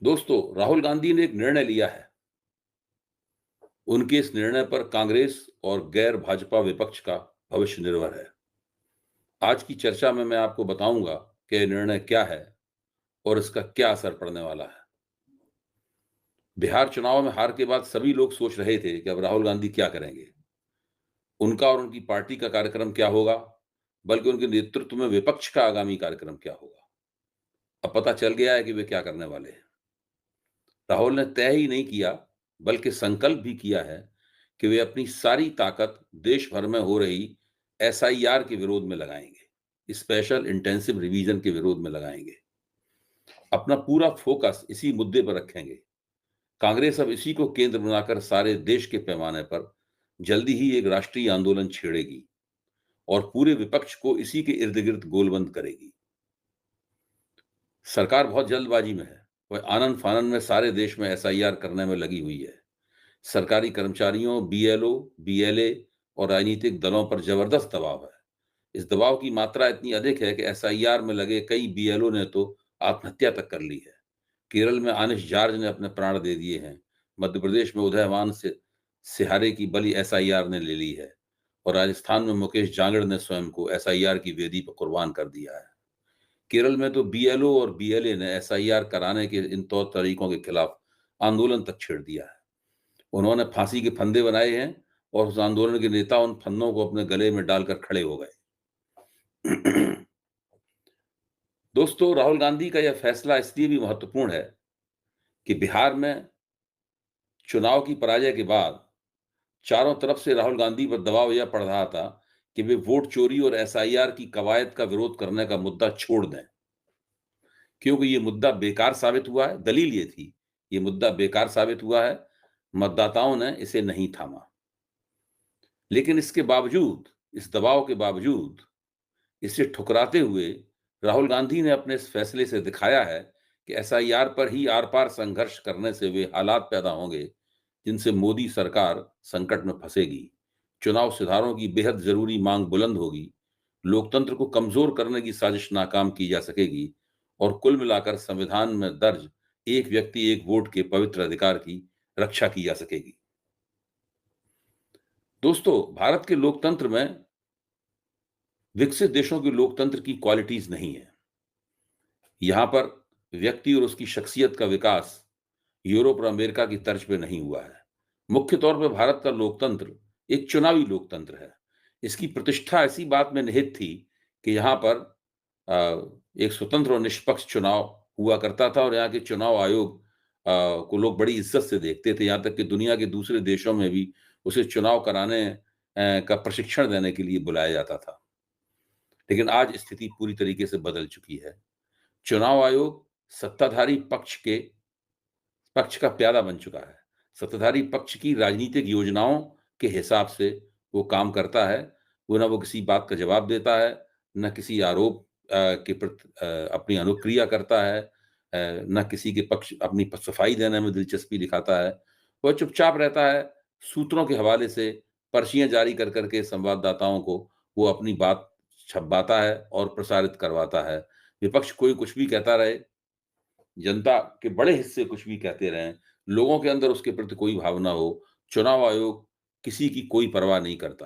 दोस्तों, राहुल गांधी ने एक निर्णय लिया है। उनके इस निर्णय पर कांग्रेस और गैर भाजपा विपक्ष का भविष्य निर्भर है। आज की चर्चा में मैं आपको बताऊंगा कि यह निर्णय क्या है और इसका क्या असर पड़ने वाला है। बिहार चुनाव में हार के बाद सभी लोग सोच रहे थे कि अब राहुल गांधी क्या करेंगे। उनका और उनकी पार्टी का कार्यक्रम क्या होगा, बल्कि उनके नेतृत्व में विपक्ष का आगामी कार्यक्रम क्या होगा। अब पता चल गया है कि वे क्या करने वाले हैं। राहुल ने तय ही नहीं किया, बल्कि संकल्प भी किया है कि वे अपनी सारी ताकत देश भर में हो रही एसआईआर के विरोध में लगाएंगे, स्पेशल इंटेंसिव रिवीजन के विरोध में लगाएंगे। अपना पूरा फोकस इसी मुद्दे पर रखेंगे। कांग्रेस अब इसी को केंद्र बनाकर सारे देश के पैमाने पर जल्दी ही एक राष्ट्रीय आंदोलन छेड़ेगी और पूरे विपक्ष को इसी के इर्द गिर्द गोलबंद करेगी। सरकार बहुत जल्दबाजी में है। वह आनन फानन में सारे देश में एसआईआर करने में लगी हुई है। सरकारी कर्मचारियों, बीएलओ, बीएलए और राजनीतिक दलों पर जबरदस्त दबाव है। इस दबाव की मात्रा इतनी अधिक है कि एसआईआर में लगे कई बीएलओ ने तो आत्महत्या तक कर ली है। केरल में आनिश जॉर्ज ने अपने प्राण दे दिए हैं। मध्य प्रदेश में उदयमान से सिहारे की बलि एसआईआर ने ले ली है और राजस्थान में मुकेश जांगड़ ने स्वयं को एसआईआर की वेदी पर कुर्बान कर दिया है। केरल में तो बीएलओ और बीएलए ने एसआईआर कराने के इन तौर तरीकों के खिलाफ आंदोलन तक छेड़ दिया है। उन्होंने फांसी के फंदे बनाए हैं और उस आंदोलन के नेता उन फंदों को अपने गले में डालकर खड़े हो गए। दोस्तों, राहुल गांधी का यह फैसला इसलिए भी महत्वपूर्ण है कि बिहार में चुनाव की पराजय के बाद चारों तरफ से राहुल गांधी पर दबाव यह पड़ रहा था कि वे वोट चोरी और एसआईआर की कवायद का विरोध करने का मुद्दा छोड़ दें, क्योंकि ये मुद्दा बेकार साबित हुआ है। दलील ये थी, ये मुद्दा बेकार साबित हुआ है, मतदाताओं ने इसे नहीं थामा। लेकिन इसके बावजूद, इस दबाव के बावजूद, इसे ठुकराते हुए राहुल गांधी ने अपने इस फैसले से दिखाया है कि एसआईआर पर ही आर-पार संघर्ष करने से वे हालात पैदा होंगे जिनसे मोदी सरकार संकट में फंसेगी। चुनाव सुधारों की बेहद जरूरी मांग बुलंद होगी, लोकतंत्र को कमजोर करने की साजिश नाकाम की जा सकेगी और कुल मिलाकर संविधान में दर्ज एक व्यक्ति एक वोट के पवित्र अधिकार की रक्षा की जा सकेगी। दोस्तों, भारत के लोकतंत्र में विकसित देशों के लोकतंत्र की क्वालिटीज नहीं है। यहां पर व्यक्ति और उसकी शख्सियत का विकास यूरोप और अमेरिका की तर्ज पे नहीं हुआ है। मुख्य तौर पे भारत का लोकतंत्र एक चुनावी लोकतंत्र है। इसकी प्रतिष्ठा ऐसी बात में निहित थी कि यहाँ पर एक स्वतंत्र और निष्पक्ष चुनाव हुआ करता था और यहाँ के चुनाव आयोग को लोग बड़ी इज्जत से देखते थे। यहाँ तक कि दुनिया के दूसरे देशों में भी उसे चुनाव कराने का प्रशिक्षण देने के लिए बुलाया जाता था। लेकिन आज स्थिति पूरी तरीके से बदल चुकी है। चुनाव आयोग सत्ताधारी पक्ष का प्यादा बन चुका है। सत्ताधारी पक्ष की राजनीतिक योजनाओं के हिसाब से वो काम करता है। वो किसी बात का जवाब देता है, न किसी आरोप के प्रति अपनी अनुक्रिया करता है, न किसी के पक्ष अपनी सफाई देने में दिलचस्पी दिखाता है। वह चुपचाप रहता है, सूत्रों के हवाले से पर्चियाँ जारी कर कर के संवाददाताओं को वो अपनी बात छपवाता है और प्रसारित करवाता है। विपक्ष कोई कुछ भी कहता रहे, जनता के बड़े हिस्से कुछ भी कहते रहें, लोगों के अंदर उसके प्रति कोई भावना हो, चुनाव आयोग किसी की कोई परवाह नहीं करता।